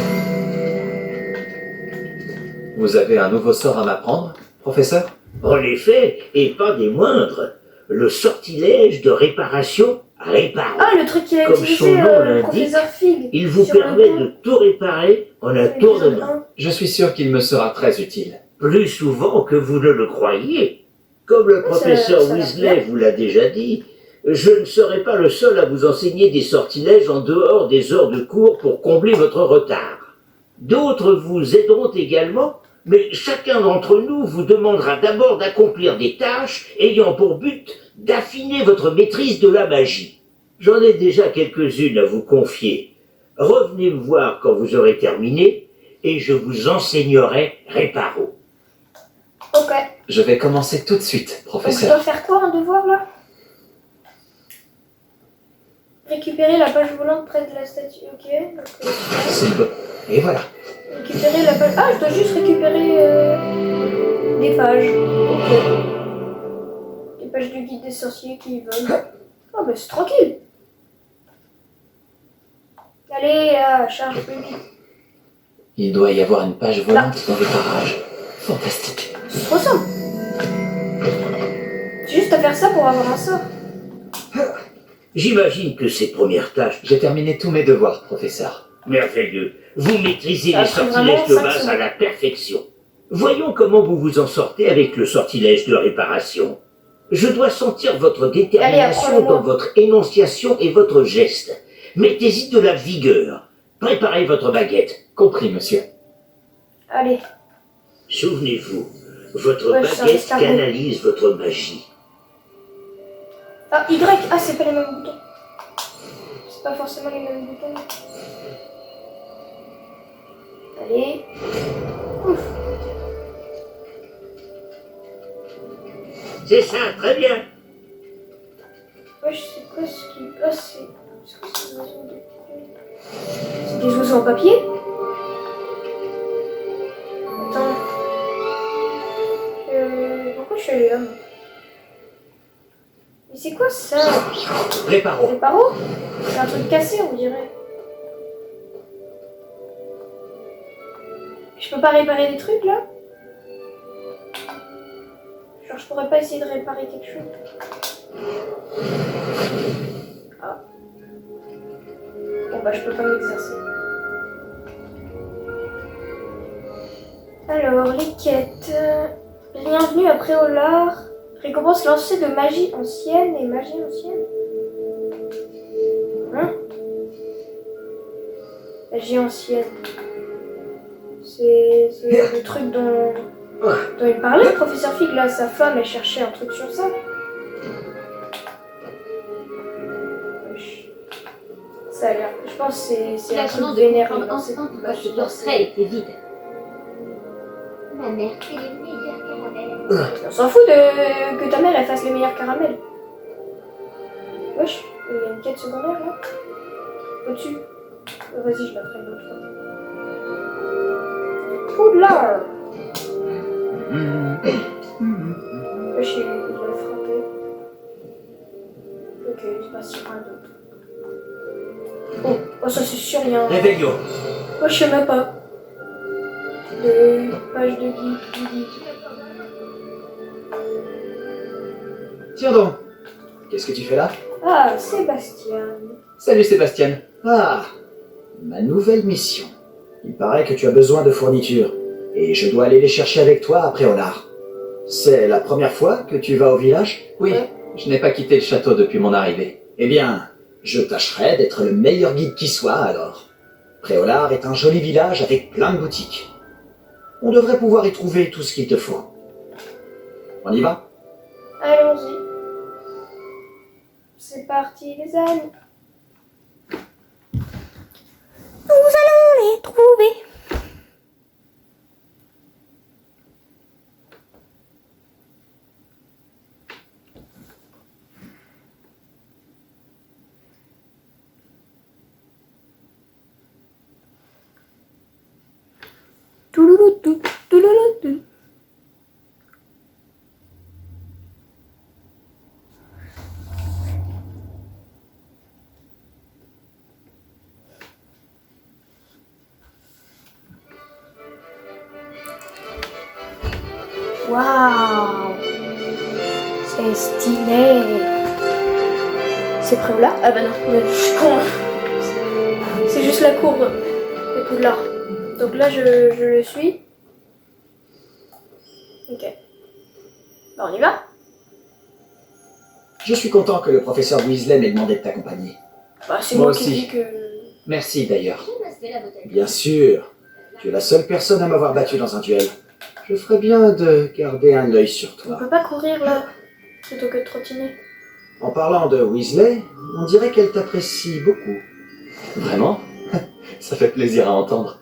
Vous avez un nouveau sort à m'apprendre, professeur? En effet, et pas des moindres, le sortilège de réparation répare. Ah, le truc qu'il a Comme son utilisé, nom le l'indique, professeur Fig. Il vous sur le permet pont. de tout réparer en un tour de main. Je suis sûr qu'il me sera très utile. Plus souvent que vous ne le croyez. Comme le professeur ça a l'air Weasley bien. vous l'a déjà dit, je ne serai pas le seul à vous enseigner des sortilèges en dehors des heures de cours pour combler votre retard. D'autres vous aideront également, mais chacun d'entre nous vous demandera d'abord d'accomplir des tâches ayant pour but d'affiner votre maîtrise de la magie. J'en ai déjà quelques-unes à vous confier. Revenez me voir quand vous aurez terminé et je vous enseignerai réparo. Ok. Je vais commencer tout de suite, Donc je professeur. dois faire quoi, un devoir là? Récupérer la page volante près de la statue. Ok. Donc, C'est bon. Et voilà. récupérer la page. Ah, je dois juste récupérer des pages. Ok. Des pages du guide des sorciers qui volent. Oh, bah c'est tranquille. Allez, là, charge plus vite. Il doit y avoir une page volante dans le barrage. Fantastique. Ça se ressemble. J'ai juste à faire ça pour avoir un sort. J'imagine que ces premières tâches... J'ai terminé tous mes devoirs, professeur. Merveilleux. Vous maîtrisez Ça a les pris sortilèges vraiment de 5 base à secondes. la perfection. Voyons comment vous vous en sortez avec le sortilège de réparation. Je dois sentir votre détermination apprends-le-moi. dans votre énonciation et votre geste. Mettez-y de la vigueur. Préparez votre baguette. Compris, monsieur. Allez. Souvenez-vous, votre Ouais, c'est un baguette escargot. canalise votre magie. Ah, Y. Ah, c'est pas les mêmes boutons. C'est pas forcément les mêmes boutons. Allez. Ouf. C'est ça, très bien. Ouais, je sais pas ce qui. Ah, c'est. Est-ce que c'est des oiseaux de. C'est des oiseaux en papier? Attends. Pourquoi je suis allée là, moi? Mais c'est quoi ça? Réparo. Réparo? C'est un truc cassé, on dirait. Je peux pas réparer des trucs là? Genre, je pourrais pas essayer de réparer quelque chose? Ah. Bon, bah, je peux pas m'exercer. Alors, les quêtes. Bienvenue à Préolard. Récompense lancée de magie ancienne et magie ancienne. Hein? Magie ancienne. C'est le truc dont il parlait, le professeur Fig, là, sa femme, elle cherchait un truc sur ça. Wesh. Ça a l'air. Je pense que c'est un L'avenant truc de vénéré. comprendre dans cette enfin pourquoi vache ce de portrait était vide. Ma mère fait les meilleurs caramels. On s'en fout de que ta mère elle fasse les meilleurs caramels. Wesh, il y a une quête secondaire là. Au-dessus. Vas-y, je la ferai une autre fois. Poudlard. Wesh, il doit le frapper. Ok, il passe sur un d'autre. Oh, ça c'est sûr, il y a un. Réveillon. Moi, je sais même pas. De page de guide, du guide. Tiens donc, qu'est-ce que tu fais là? Ah, Sébastien. Salut Sébastien. Ah, ma nouvelle mission. Il paraît que tu as besoin de fournitures, et je dois aller les chercher avec toi après Olar. C'est la première fois que tu vas au village? Oui, je n'ai pas quitté le château depuis mon arrivée. Eh bien, je tâcherai d'être le meilleur guide qui soit alors. Préolard est un joli village avec plein de boutiques. On devrait pouvoir y trouver tout ce qu'il te faut. On y va? Allons-y. C'est parti, les amis. Nous allons les trouver. Toulouloutou, toulouloutou. Waouh, c'est stylé. C'est Préolard? Ah bah non, je suis con. C'est juste la courbe de Poudlard. Donc là, je le suis. Ok. Bah, on y va? Je suis content que le professeur Weasley m'ait demandé de t'accompagner. Bah, c'est Moi moi qui aussi. dis que... Merci d'ailleurs. Bien sûr, tu es la seule personne à m'avoir battu dans un duel. Je ferais bien de garder un œil sur On toi. peut pas courir là, plutôt que de trottiner. En parlant de Weasley, on dirait qu'elle t'apprécie beaucoup. Vraiment? Ça fait plaisir à entendre.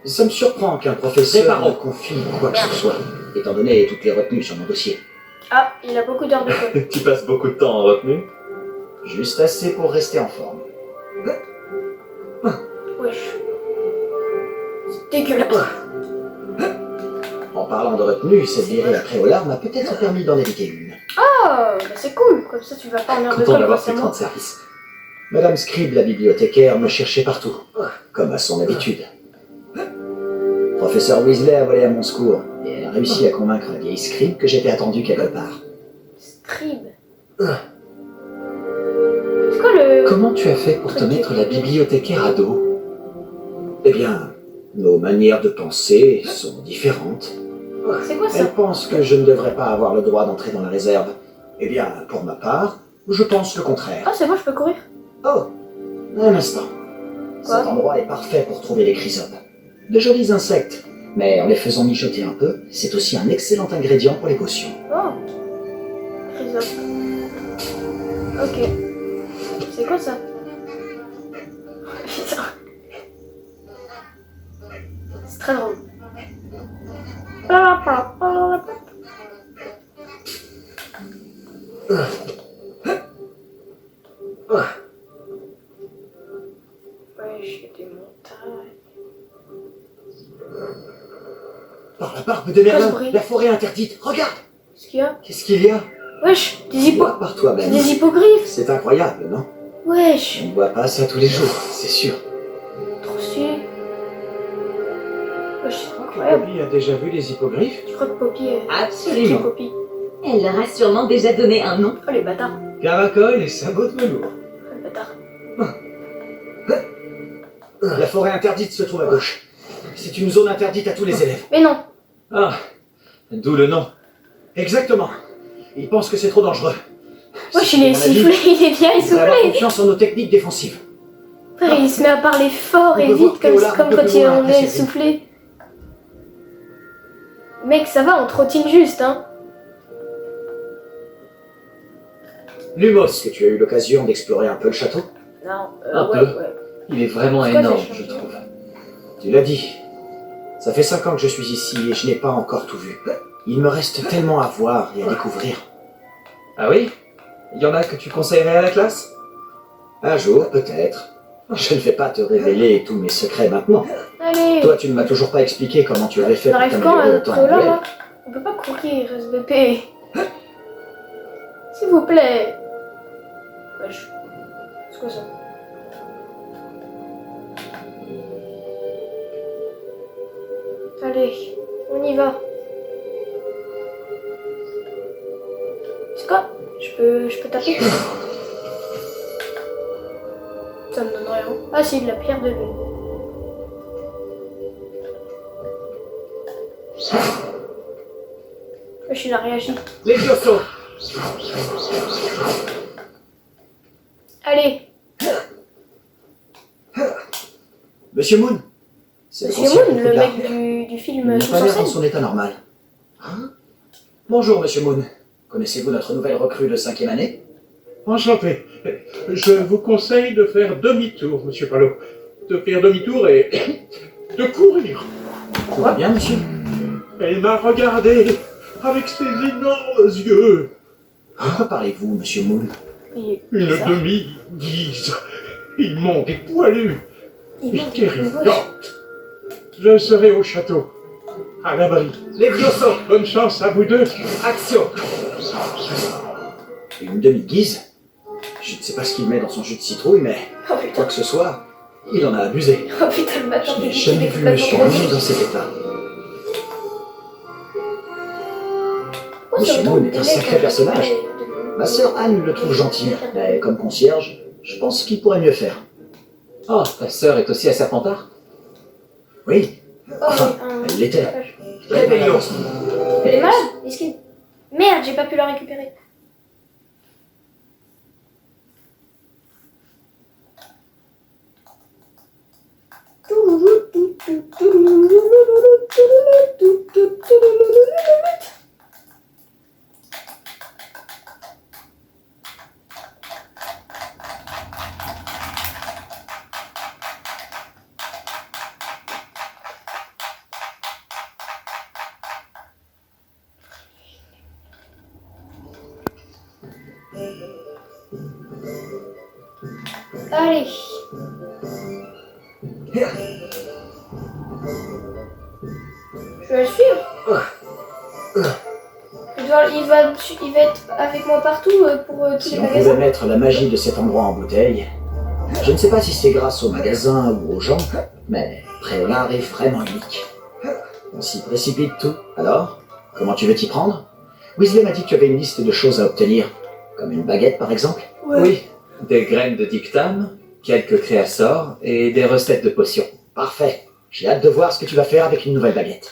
Ça me surprend qu'un professeur Préparons. me confie quoi que ce soit, étant donné toutes les retenues sur mon dossier. Ah, il a beaucoup d'heures de colle. Tu passes beaucoup de temps en retenue? Juste assez pour rester en forme. Wesh. C'est dégueulasse. En parlant de retenue, cette virée après Olar m'a peut-être permis d'en éviter une. Oh, bah c'est cool. Comme ça, tu vas pas en heure de Content colle d'avoir pris forcément. 30 services. Madame Scribe, la bibliothécaire, me cherchait partout, comme à son habitude. Professeur Weasley a volé à mon secours, et elle a réussi à convaincre la vieille Scribe que j'étais attendu quelque part. Scribe. C'est quoi le... Comment tu as fait pour te mettre la bibliothécaire à dos? Eh bien, nos manières de penser sont différentes. C'est quoi ça? Elle pense que je ne devrais pas avoir le droit d'entrer dans la réserve. Eh bien, pour ma part, je pense le contraire. Ah, c'est bon, je peux courir. Oh, un instant. Quoi? Cet endroit est parfait pour trouver les chrysopes. De jolis insectes, mais en les faisant mijoter un peu, c'est aussi un excellent ingrédient pour les potions. Oh. Chrysope. Ok. C'est quoi ça? Putain. C'est très drôle. Ouais, j'ai des montagnes. Par la barbe de Merlin, bruit? la forêt interdite. Regarde! Qu'est-ce qu'il y a? Qu'est-ce qu'il y a? Wesh, des hippos. Vois par toi-même. Des hippogriffes. C'est incroyable, non? Wesh. On ne voit pas ça tous les jours, c'est sûr. Trop stylé. Wesh, c'est incroyable. Poppy a déjà vu les hippogriffes? Je crois que Poppy est... Absolument. Poppy. Elle leur a sûrement déjà donné un nom. Oh les bâtards. Caracol et sabots de velours. Oh les bâtards. La forêt interdite se trouve à gauche. C'est une zone interdite à tous les élèves. Mais non. Ah, d'où le nom. Exactement. Ils pensent que c'est trop dangereux. Wesh, il est À mon avis, essoufflé, il est bien il faut avoir essoufflé. confiance en nos techniques défensives. Frère, il se met à parler fort On et peut voir vite comme, Théola comme un peu quand plus loin on après est cette essoufflé. Mec, ça va, on trottine juste, hein. Lumos, est-ce que tu as eu l'occasion d'explorer un peu le château? Non, Un ouais, peu. ouais. Il est vraiment Pourquoi énorme, t'as je changé? trouve. Tu l'as dit. Ça fait 5 ans que je suis ici et je n'ai pas encore tout vu. Il me reste tellement à voir et à découvrir. Ah oui? Il y en a que tu conseillerais à la classe? Un jour, peut-être. Je ne vais pas te révéler tous mes secrets maintenant. Allez. Toi, tu ne m'as toujours pas expliqué comment tu avais fait On pour arrive quand t'améliorer à autant en Préola, duel. là? On peut pas courir, SVP. S'il vous plaît. Wesh. C'est quoi ça? Allez, on y va. C'est quoi? Je peux taper? Ça me donne rien. Ah si, de la pierre de lune. Wesh, il a réagi. Les Biosso. Allez, Monsieur Moon. C'est le Monsieur concierge Moon, de le Poudlard. mec du film Il n'a Tous pas en l'air dans scène. son état normal. Hein? Bonjour, Monsieur Moon. Connaissez-vous notre nouvelle recrue de 5e année? Enchanté. Je vous conseille de faire demi-tour, monsieur Palot. De faire demi-tour et de courir. Tout va bien, monsieur? Elle m'a regardé avec ses énormes yeux. De quoi parlez-vous, Monsieur Moon? Il est Une bizarre. demi-guise. Ils m'ont des poilus. Il Et manque de terrifiante. Je serai au château. À l'abri. Les Biosso. Bonne chance à vous deux. Action. Une demi-guise? Je ne sais pas ce qu'il met dans son jus de citrouille, mais Oh quoi putain, que ce soit, il en a abusé. oh putain, le bâtard Je n'ai de jamais il est vu complètement Monsieur trop Moon dans cet état. Oh, Monsieur c'est Moon est un autant sacré de personnage. de- Ma sœur Anne le trouve gentil, mais comme concierge, je pense qu'il pourrait mieux faire. Oh, ta sœur est aussi à Serpentard? Oui, Oh, enfin, oui, un- elle l'était. Elle est malade? Est-ce qu'il... Merde, j'ai pas pu la récupérer. Allez. Je vais le suivre. Il va être avec moi partout pour tous Si les on magasins. pouvait mettre la magie de cet endroit en bouteille, je ne sais pas si c'est grâce au magasin ou aux gens, mais Préolard est vraiment unique. On s'y précipite tout. Alors, comment tu veux t'y prendre? Weasley m'a dit que tu avais une liste de choses à obtenir, comme une baguette par exemple. Ouais. Oui, des graines de dictame, quelques créassors et des recettes de potions. Parfait. J'ai hâte de voir ce que tu vas faire avec une nouvelle baguette.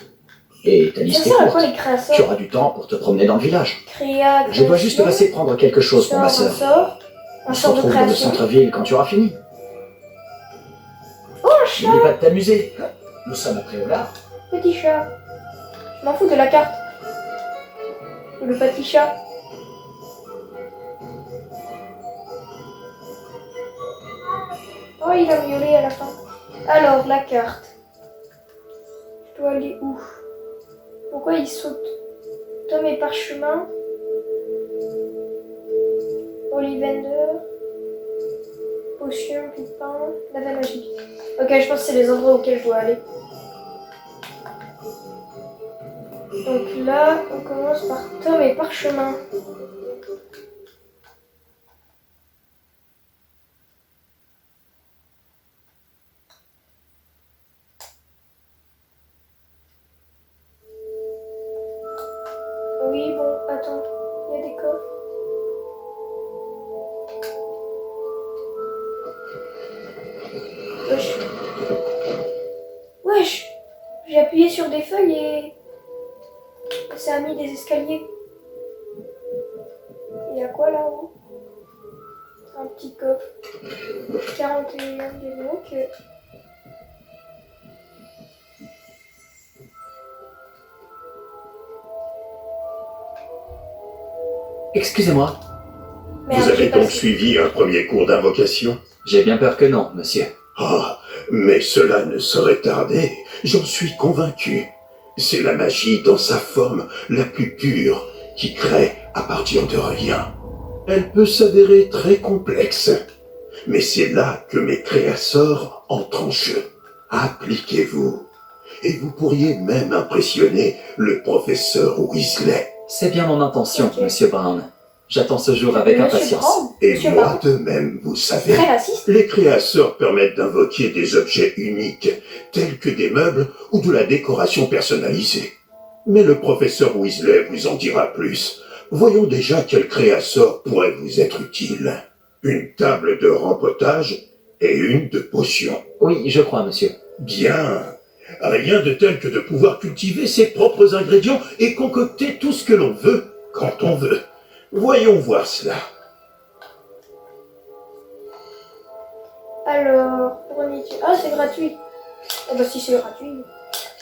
Et ta Ça liste est sert à quoi courte. les Tu créations? auras du temps pour te promener dans le village. Création. Je dois juste passer prendre quelque chose pour ma sœur. Un On se sort de retrouve dans le création. centre-ville quand tu auras fini. Oh, un chat. N'oublie pas de t'amuser. Nous sommes à Préolard. Petit chat. Je m'en fous de la carte. Le petit chat. Oh, il a miaulé à la fin. Alors, la carte. Je dois aller où? Pourquoi il saute? Tom et parchemin. Ollivander. Potion, pipin. Navet magique. Ok, je pense que c'est les endroits auxquels je dois aller. Donc là, on commence par Tom et parchemin. Oui, bon, attends, il y a des coffres. Wesh. Wesh. J'ai appuyé sur des feuilles et ça a mis des escaliers. Il y a quoi là-haut? Un petit coffre. 41 des donc. Excusez-moi, Merde, Vous avez j'ai donc passé. suivi un premier cours d'invocation? j'ai bien peur que non, monsieur. Ah, mais cela ne saurait tarder, j'en suis convaincu. C'est la magie dans sa forme la plus pure qui crée à partir de rien. Elle peut s'avérer très complexe, mais c'est là que mes créasseurs entrent en jeu. Appliquez-vous, et vous pourriez même impressionner le professeur Weasley. C'est bien mon intention, Ok. monsieur Brown. J'attends ce jour avec Monsieur impatience. Brown, Et Monsieur moi Brown, de même, vous savez. très raciste. Les créasseurs permettent d'invoquer des objets uniques, tels que des meubles ou de la décoration personnalisée. Mais le professeur Weasley vous en dira plus. Voyons déjà quel créasseur pourrait vous être utile. Une table de rempotage et une de potions. Oui, je crois, monsieur. Bien. Rien de tel que de pouvoir cultiver ses propres ingrédients et concocter tout ce que l'on veut, quand on veut. Voyons voir cela. Alors, fourniture. Ah, c'est gratuit. Ah bah si c'est gratuit.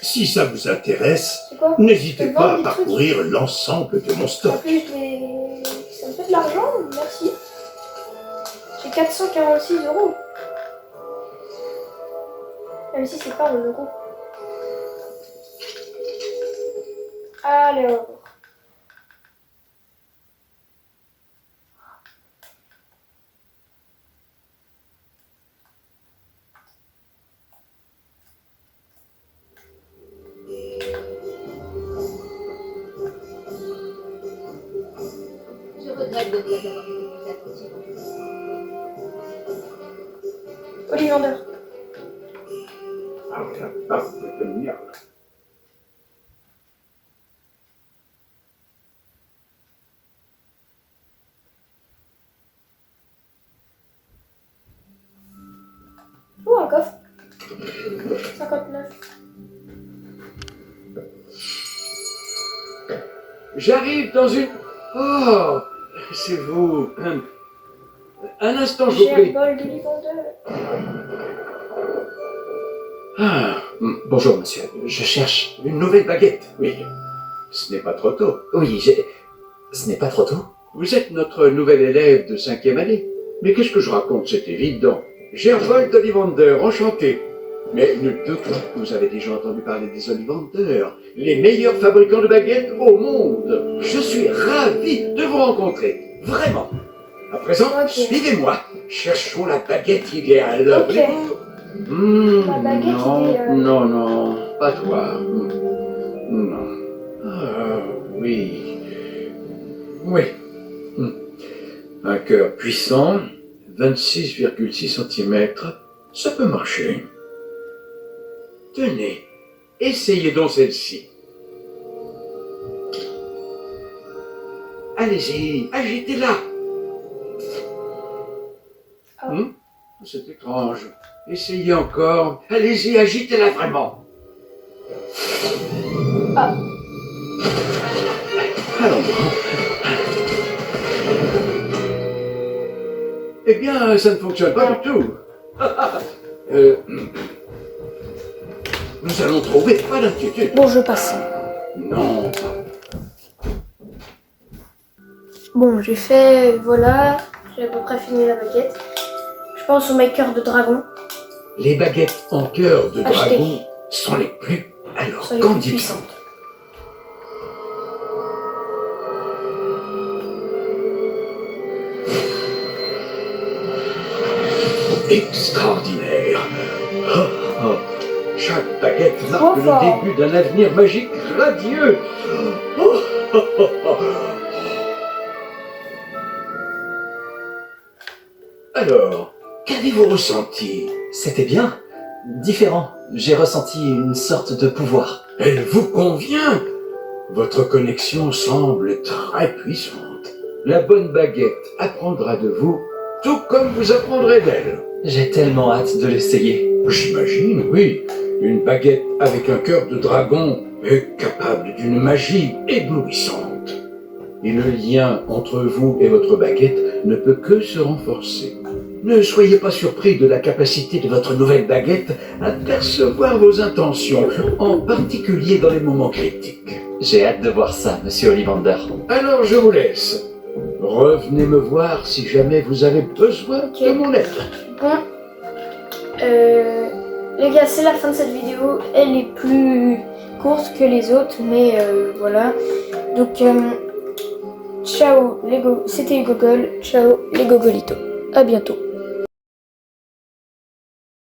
Si ça vous intéresse, C'est quoi? n'hésitez Je pas à vends des trucs. parcourir l'ensemble de mon En stock. plus, ça me fait de l'argent, merci. J'ai 446 €. Même si c'est pas en euros. Alors. Je regrette de ne pas avoir été plus attentive. Ollivander. Ah, la barbe de merde. Oh, un coffre. 59. J'arrive dans une... Oh, c'est vous. Un instant, je vous J'ai un prie. bol d'Ollivander. Ah, Bonjour, monsieur. Je cherche... une nouvelle baguette. Oui, ce n'est pas trop tôt. Oui, j'ai... Ce n'est pas trop tôt? Vous êtes notre nouvel élève de 5e année. Mais qu'est-ce que je raconte? C'est évident. Gerbold d'Ollivander, enchanté. Mais nul doute que vous avez déjà entendu parler des Ollivander, les meilleurs fabricants de baguettes au monde. Je suis ravi de vous rencontrer. Vraiment. À présent, Ok. suivez-moi. Cherchons la baguette idéale. Ok. Voulez-vous La baguette non, idéale. non, pas toi. Non. Ah, oui. Oui. Un cœur puissant, 26,6 cm, ça peut marcher. Tenez, essayez donc celle-ci. Allez-y, agitez-la. C'est étrange. Essayez encore. Allez-y, agitez-la vraiment. Allons. Eh bien, ça ne fonctionne pas du tout. Nous allons trouver, pas d'inquiétude. Bon, je passe. Non. Bon, j'ai fait, voilà, j'ai à peu près fini la baguette. Je pense au maker de dragon. Les baguettes en cœur de Acheter. dragon sont les plus... Alors, Sont les qu'en plus dites-vous? puissantes. Extraordinaire. Chaque baguette marque Trop fort. le début d'un avenir magique radieux. Alors, qu'avez-vous ressenti? C'était bien. Différent. J'ai ressenti une sorte de pouvoir. Elle vous convient? Votre connexion semble très puissante. La bonne baguette apprendra de vous, tout comme vous apprendrez d'elle. J'ai tellement hâte de l'essayer. J'imagine, oui. Une baguette avec un cœur de dragon est capable d'une magie éblouissante. Et le lien entre vous et votre baguette ne peut que se renforcer. Ne soyez pas surpris de la capacité de votre nouvelle baguette à percevoir vos intentions, en particulier dans les moments critiques. J'ai hâte de voir ça, monsieur Ollivander. Alors je vous laisse. Revenez me voir si jamais vous avez besoin de mon aide. Bon, les gars, c'est la fin de cette vidéo. Elle est plus courte que les autres, mais voilà. Donc, ciao, c'était Gogol. Ciao, les Gogolitos. À bientôt.